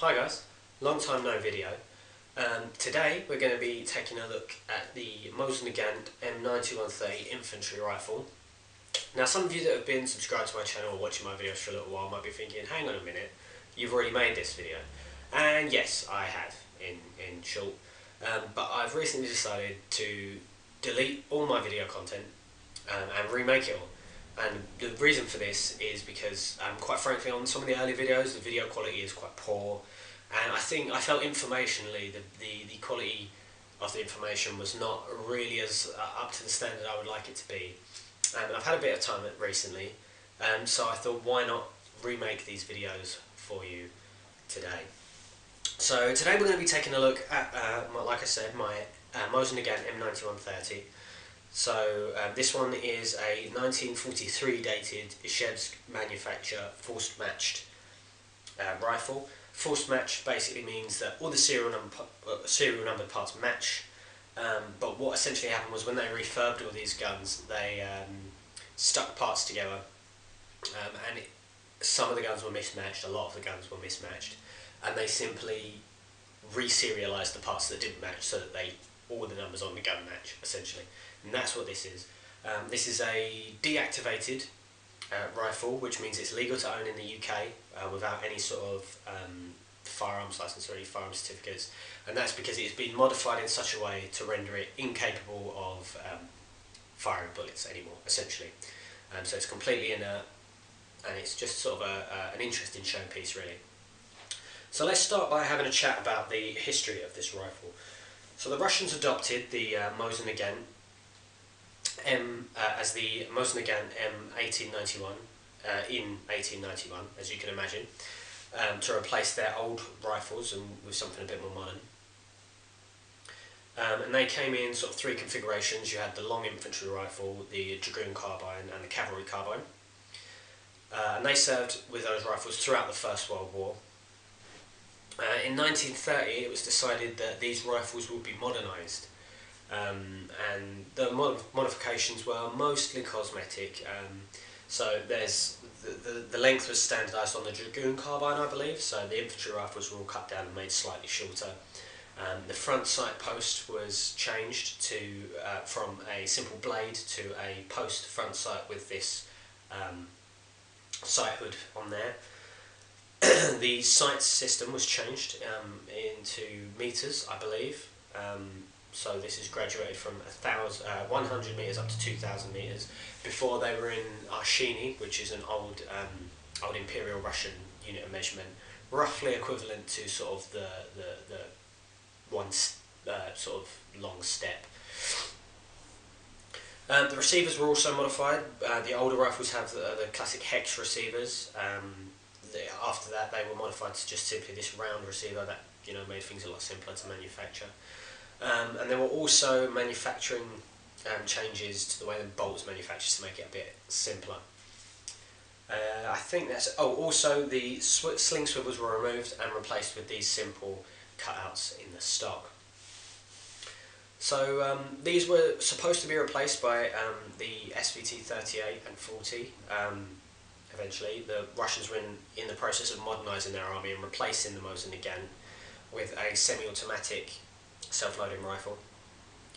Hi guys, long time no video. Today we're going to be taking a look at the Mosin-Nagant M9130 infantry rifle. Now some of you that have been subscribed to my channel or watching my videos for a little while might be thinking, hang on a minute, you've already made this video. And yes, I have, in short. But I've recently decided to delete all my video content and remake it all. And the reason for this is because, quite frankly, on some of the early videos, the video quality is quite poor, and I felt informationally the quality of the information was not really as up to the standard I would like it to be. And I've had a bit of time recently, so I thought, why not remake these videos for you today? So today we're going to be taking a look at, like I said, my Mosin-Nagant M9130. So this one is a 1943 dated Ishevsk manufacture forced matched rifle. Forced match basically means that all the serial numbered parts match, but what essentially happened was when they refurbed all these guns, they stuck parts together, and some of the guns were mismatched, a lot of the guns were mismatched, and they simply re-serialised the parts that didn't match so that all the numbers on the gun match, essentially. And that's what this is. This is a deactivated rifle, which means it's legal to own in the UK without any sort of firearms license or any firearms certificates, and that's because it's been modified in such a way to render it incapable of firing bullets anymore, essentially. So it's completely inert, and it's just sort of an interesting showpiece, really. So let's start by having a chat about the history of this rifle. So the Russians adopted the Mosin-Nagant M as the Mosin-Nagant M 1891 in 1891, as you can imagine, to replace their old rifles and with something a bit more modern. And they came in sort of three configurations. You had the long infantry rifle, the dragoon carbine, and the cavalry carbine. And they served with those rifles throughout the First World War. In 1930 it was decided that these rifles would be modernised, and the modifications were mostly cosmetic. So there's the length was standardised on the dragoon carbine, I believe, so the infantry rifles were all cut down and made slightly shorter. The front sight post was changed to from a simple blade to a post front sight with this sight hood on there. The sight system was changed into meters, I believe. So this is graduated from 100 meters up to 2,000 meters. Before they were in arshini, which is an old Imperial Russian unit of measurement, roughly equivalent to sort of the one sort of long step. The receivers were also modified. The older rifles have the classic hex receivers. After that, they were modified to just simply this round receiver that made things a lot simpler to manufacture. And there were also manufacturing changes to the way the bolts manufactured to make it a bit simpler. I think that's also the sling swivels were removed and replaced with these simple cutouts in the stock. So these were supposed to be replaced by the SVT 38 and 40. Eventually, the Russians were in the process of modernising their army and replacing the Mosin-Nagant with a semi-automatic self-loading rifle.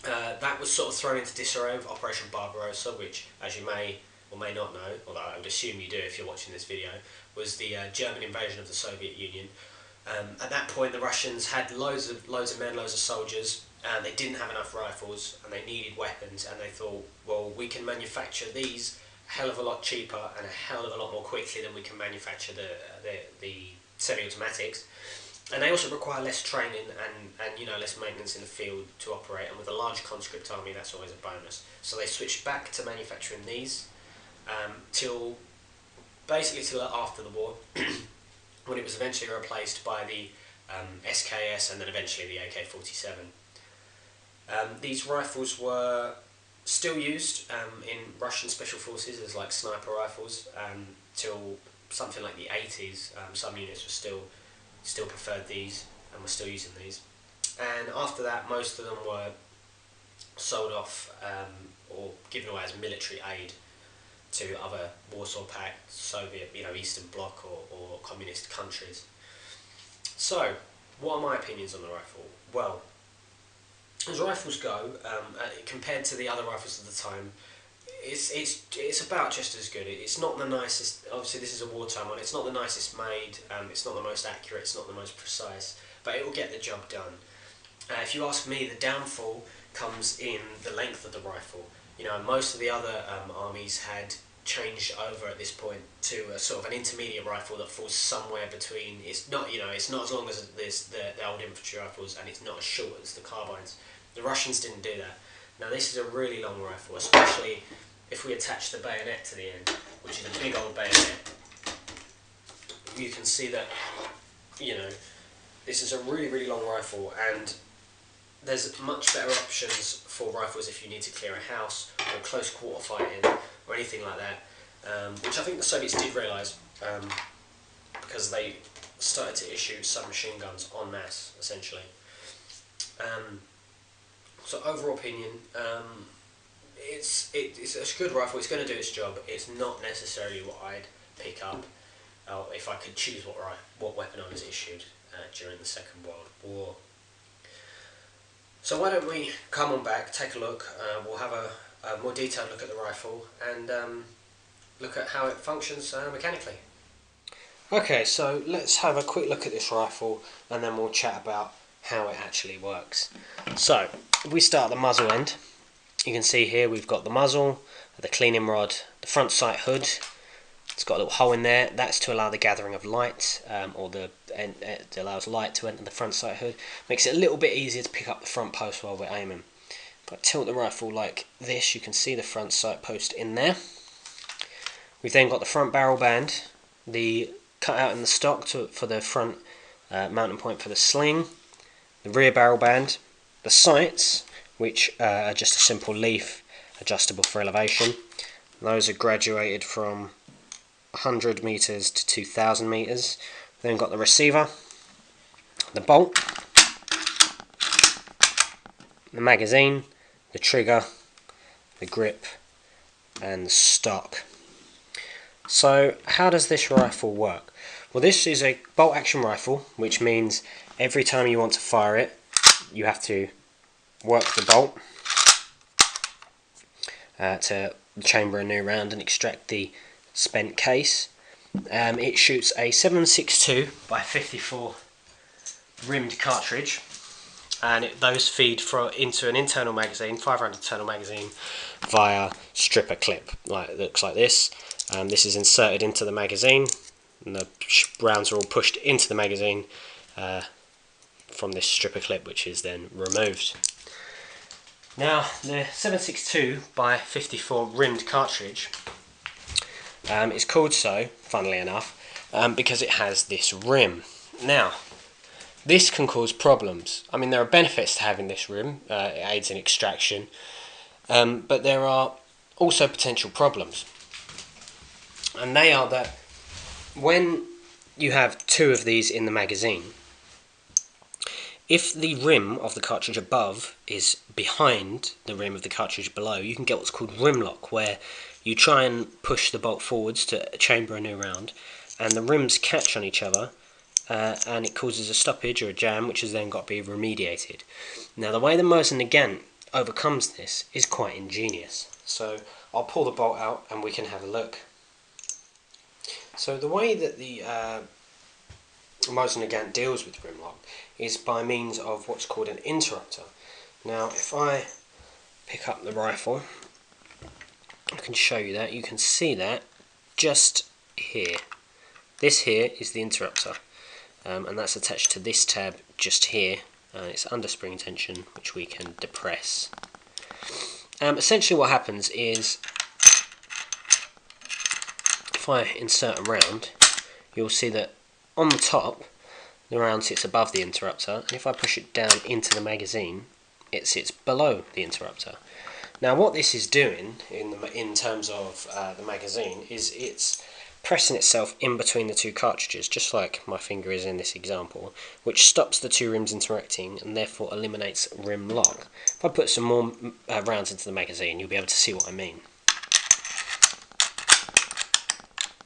That was sort of thrown into disarray with Operation Barbarossa, which, as you may or may not know, although I would assume you do if you're watching this video, was the German invasion of the Soviet Union. At that point, the Russians had loads of men, loads of soldiers, and they didn't have enough rifles, and they needed weapons, and they thought, well, we can manufacture these a hell of a lot cheaper and a hell of a lot more quickly than we can manufacture the semi-automatics, and they also require less training and less maintenance in the field to operate, and with a large conscript army that's always a bonus. So they switched back to manufacturing these till after the war, when it was eventually replaced by the SKS and then eventually the AK-47. These rifles were still used in Russian special forces as like sniper rifles till something like the 80s. Some units were still preferred these and were still using these. And after that, most of them were sold off or given away as military aid to other Warsaw Pact, Soviet, Eastern Bloc or communist countries. So, what are my opinions on the rifle? Well, as rifles go, compared to the other rifles of the time, it's about just as good. It's not the nicest. Obviously, this is a wartime one. It's not the nicest made. It's not the most accurate. It's not the most precise. But it will get the job done. If you ask me, the downfall comes in the length of the rifle. You know, most of the other armies had changed over at this point to a sort of an intermediate rifle that falls somewhere between. It's not, you know, it's not as long as the old infantry rifles, and it's not as short as the carbines. The Russians didn't do that. Now this is a really long rifle, especially if we attach the bayonet to the end, which is a big old bayonet. You can see that, you know, this is a really, really long rifle, and there's much better options for rifles if you need to clear a house or close quarter fighting or anything like that, which I think the Soviets did realise, because they started to issue submachine guns en masse, essentially. So overall opinion, it's a good rifle. It's going to do its job. It's not necessarily what I'd pick up if I could choose what weapon I was issued during the Second World War. So why don't we come on back, take a look. We'll have a more detailed look at the rifle and look at how it functions mechanically. Okay, so let's have a quick look at this rifle and then we'll chat about how it actually works. So, if we start at the muzzle end, you can see here we've got the muzzle, the cleaning rod, the front sight hood. It's got a little hole in there. That's to allow the gathering of light, it allows light to enter the front sight hood. Makes it a little bit easier to pick up the front post while we're aiming. If I tilt the rifle like this, you can see the front sight post in there. We've then got the front barrel band, the cutout in the stock for the front mounting point for the sling, the rear barrel band, the sights, which are just a simple leaf adjustable for elevation. Those are graduated from 100 meters to 2,000 meters. Then got the receiver, the bolt, the magazine, the trigger, the grip, and the stock. So how does this rifle work? Well, this is a bolt action rifle, which means every time you want to fire it, you have to work the bolt to chamber a new round and extract the spent case. It shoots a 7.62 by 54 rimmed cartridge, and those feed into an internal magazine, 500 internal magazine, via stripper clip. It looks like this. This is inserted into the magazine, and the rounds are all pushed into the magazine from this stripper clip, which is then removed. Now, the 7.62 by 54 rimmed cartridge is called so, funnily enough, because it has this rim. Now, this can cause problems. I mean, there are benefits to having this rim. It aids in extraction, but there are also potential problems. And they are that when you have two of these in the magazine, if the rim of the cartridge above is behind the rim of the cartridge below, you can get what's called rim lock, where you try and push the bolt forwards to chamber a new round, and the rims catch on each other, and it causes a stoppage or a jam, which has then got to be remediated. Now, the way the Mosin-Nagant overcomes this is quite ingenious. So I'll pull the bolt out and we can have a look. So the way that the Mosin-Nagant deals with rim lock is by means of what's called an interrupter. Now, if I pick up the rifle, I can show you that. You can see that just here. This here is the interrupter, and that's attached to this tab just here. It's under spring tension, which we can depress. Essentially what happens is, if I insert a round, you'll see that on the top, the round sits above the interrupter, and if I push it down into the magazine, it sits below the interrupter. Now, what this is doing in terms of the magazine is it's pressing itself in between the two cartridges, just like my finger is in this example, which stops the two rims interacting and therefore eliminates rim lock. If I put some more rounds into the magazine, you'll be able to see what I mean.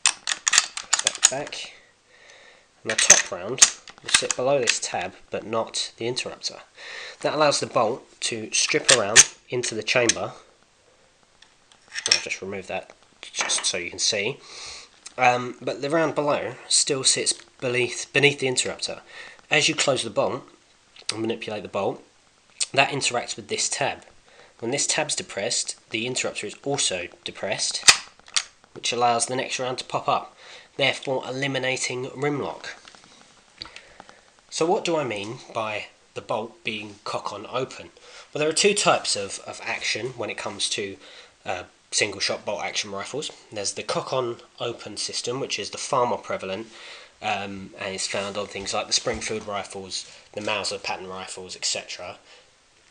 Press that back. And the top round will sit below this tab, but not the interrupter. That allows the bolt to strip around into the chamber. I'll just remove that just so you can see. But the round below still sits beneath the interrupter. As you close the bolt and manipulate the bolt, that interacts with this tab. When this tab's depressed, the interrupter is also depressed, which allows the next round to pop up, therefore eliminating rim lock. So what do I mean by the bolt being cock-on open? Well, there are two types of action when it comes to single shot bolt action rifles. There's the cock-on open system, which is the far more prevalent, and is found on things like the Springfield rifles, the Mauser pattern rifles, etc.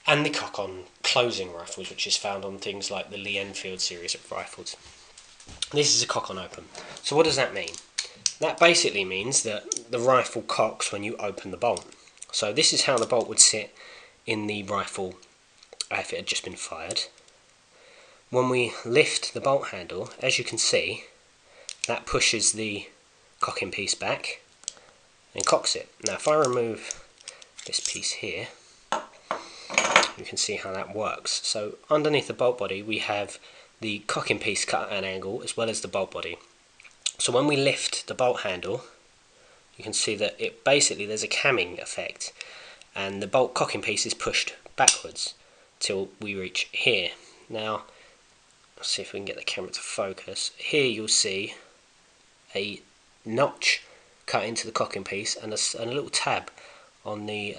And the cock-on closing rifles, which is found on things like the Lee Enfield series of rifles. This is a cock-on open. So what does that mean? That basically means that the rifle cocks when you open the bolt. So this is how the bolt would sit in the rifle if it had just been fired. When we lift the bolt handle, as you can see, that pushes the cocking piece back and cocks it. Now if I remove this piece here, you can see how that works. So underneath the bolt body we have the cocking piece cut at an angle as well as the bolt body. So when we lift the bolt handle, you can see that there's a camming effect, and the bolt cocking piece is pushed backwards till we reach here. Now let's see if we can get the camera to focus. Here you'll see a notch cut into the cocking piece and a little tab on the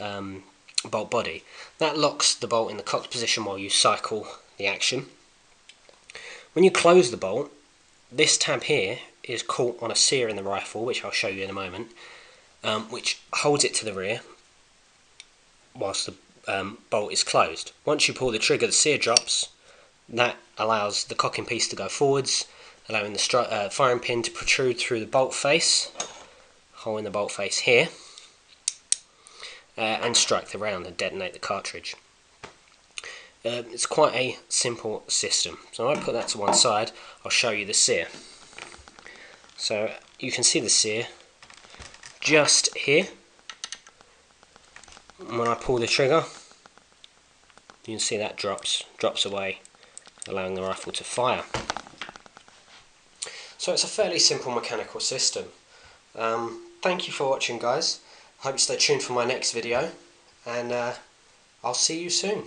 bolt body. That locks the bolt in the cocked position while you cycle the action. When you close the bolt, this tab here is caught on a sear in the rifle, which I'll show you in a moment, which holds it to the rear whilst the bolt is closed. Once you pull the trigger, the sear drops. That allows the cocking piece to go forwards, allowing the firing pin to protrude through the bolt face, hole in the bolt face here, and strike the round and detonate the cartridge. It's quite a simple system. So I put that to one side, I'll show you the sear. So you can see the sear just here. When I pull the trigger, you can see that drops away, allowing the rifle to fire. So it's a fairly simple mechanical system. Thank you for watching, guys. Hope you stay tuned for my next video, and I'll see you soon.